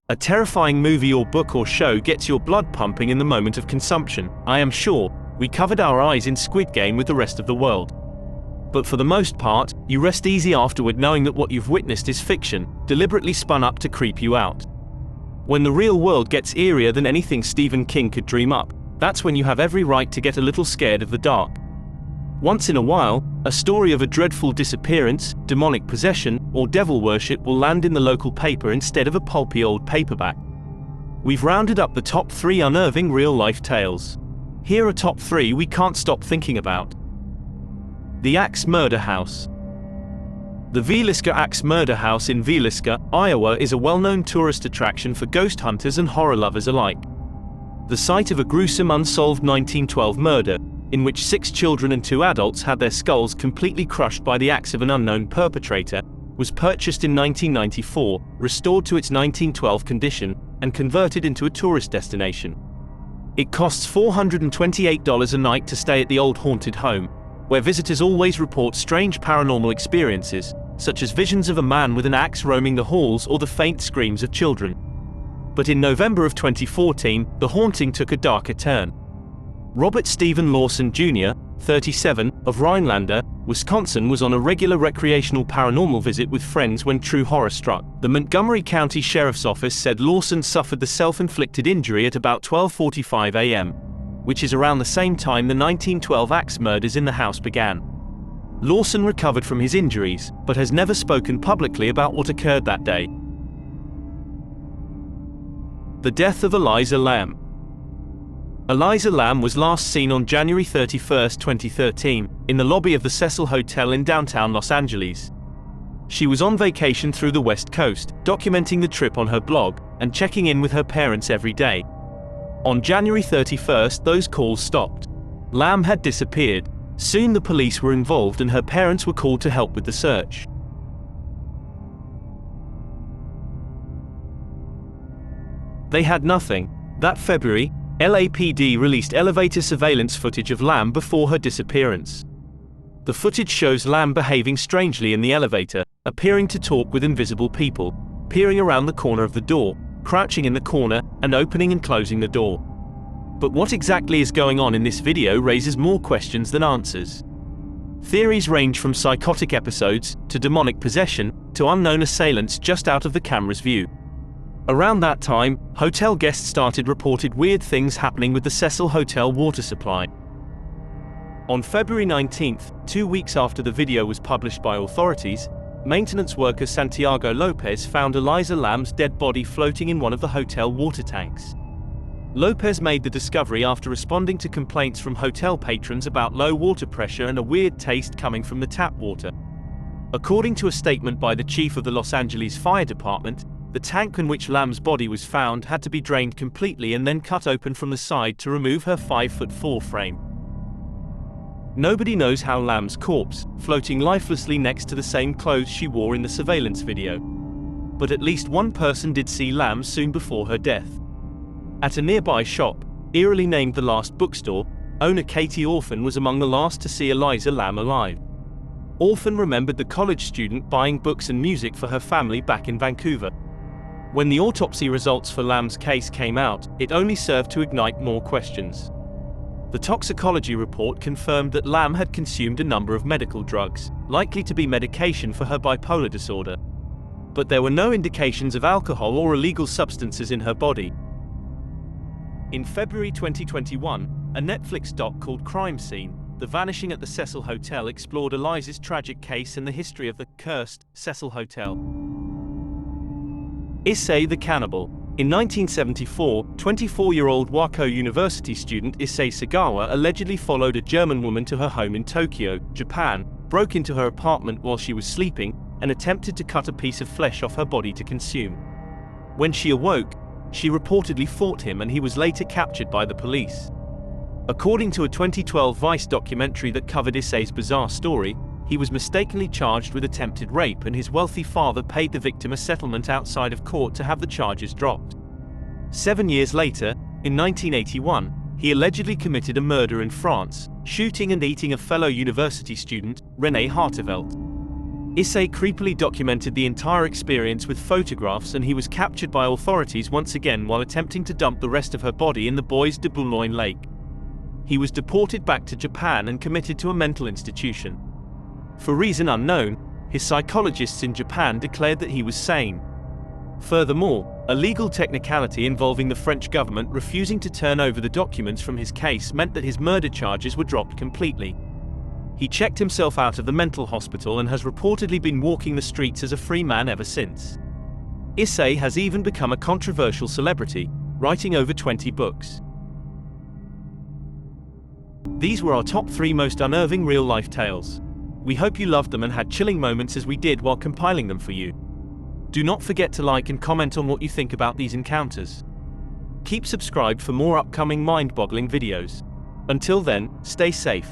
A terrifying movie or book or show gets your blood pumping in the moment of consumption. I am sure we covered our eyes in Squid Game with the rest of the world. But for the most part, you rest easy afterward knowing that what you've witnessed is fiction, deliberately spun up to creep you out. When the real world gets eerier than anything Stephen King could dream up, that's when you have every right to get a little scared of the dark. Once in a while, a story of a dreadful disappearance, demonic possession, or devil worship will land in the local paper instead of a pulpy old paperback. We've rounded up the top 3 unnerving real-life tales. Here are top 3 we can't stop thinking about. The Axe Murder House. The Villisca Axe Murder House in Villisca, Iowa is a well-known tourist attraction for ghost hunters and horror lovers alike. The site of a gruesome unsolved 1912 murder, in which 6 children and 2 adults had their skulls completely crushed by the axe of an unknown perpetrator, was purchased in 1994, restored to its 1912 condition, and converted into a tourist destination. It costs $428 a night to stay at the old haunted home, where visitors always report strange paranormal experiences, such as visions of a man with an axe roaming the halls or the faint screams of children. But in November of 2014, the haunting took a darker turn. Robert Stephen Lawson Jr., 37, of Rhinelander, Wisconsin was on a regular recreational paranormal visit with friends when true horror struck. The Montgomery County Sheriff's Office said Lawson suffered the self-inflicted injury at about 12:45 a.m., which is around the same time the 1912 axe murders in the house began. Lawson recovered from his injuries, but has never spoken publicly about what occurred that day. The death of Elisa Lam. Elisa Lam was last seen on January 31, 2013, in the lobby of the Cecil Hotel in downtown Los Angeles. She was on vacation through the West Coast, documenting the trip on her blog, and checking in with her parents every day. On January 31, those calls stopped. Lam had disappeared. Soon the police were involved and her parents were called to help with the search. They had nothing. That February, LAPD released elevator surveillance footage of Lam before her disappearance. The footage shows Lam behaving strangely in the elevator, appearing to talk with invisible people, peering around the corner of the door, crouching in the corner, and opening and closing the door. But what exactly is going on in this video raises more questions than answers. Theories range from psychotic episodes, to demonic possession, to unknown assailants just out of the camera's view. Around that time, hotel guests started reported weird things happening with the Cecil Hotel water supply. On February 19, 2 weeks after the video was published by authorities, maintenance worker Santiago Lopez found Elisa Lam's dead body floating in one of the hotel water tanks. Lopez made the discovery after responding to complaints from hotel patrons about low water pressure and a weird taste coming from the tap water. According to a statement by the chief of the Los Angeles Fire Department, the tank in which Lam's body was found had to be drained completely and then cut open from the side to remove her 5'4" frame. Nobody knows how Lam's corpse, floating lifelessly next to the same clothes she wore in the surveillance video. But at least one person did see Lam soon before her death. At a nearby shop, eerily named The Last Bookstore, owner Katie Orphan was among the last to see Elisa Lam alive. Orphan remembered the college student buying books and music for her family back in Vancouver. When the autopsy results for Lam's case came out, it only served to ignite more questions. The toxicology report confirmed that Lam had consumed a number of medical drugs, likely to be medication for her bipolar disorder. But there were no indications of alcohol or illegal substances in her body. In February 2021, a Netflix doc called Crime Scene: The Vanishing at the Cecil Hotel explored Elisa's tragic case and the history of the cursed Cecil Hotel. Issei the Cannibal. In 1974, 24-year-old Wako University student Issei Sagawa allegedly followed a German woman to her home in Tokyo, Japan, broke into her apartment while she was sleeping, and attempted to cut a piece of flesh off her body to consume. When she awoke, she reportedly fought him and he was later captured by the police. According to a 2012 Vice documentary that covered Issei's bizarre story, he was mistakenly charged with attempted rape and his wealthy father paid the victim a settlement outside of court to have the charges dropped. 7 years later, in 1981, he allegedly committed a murder in France, shooting and eating a fellow university student, René Hartevelt. Issei creepily documented the entire experience with photographs, and he was captured by authorities once again while attempting to dump the rest of her body in the Bois de Boulogne lake. He was deported back to Japan and committed to a mental institution. For reason unknown, his psychologists in Japan declared that he was sane. Furthermore, a legal technicality involving the French government refusing to turn over the documents from his case meant that his murder charges were dropped completely. He checked himself out of the mental hospital and has reportedly been walking the streets as a free man ever since. Issei has even become a controversial celebrity, writing over 20 books. These were our top 3 most unnerving real-life tales. We hope you loved them and had chilling moments as we did while compiling them for you. Do not forget to like and comment on what you think about these encounters. Keep subscribed for more upcoming mind-boggling videos. Until then, stay safe.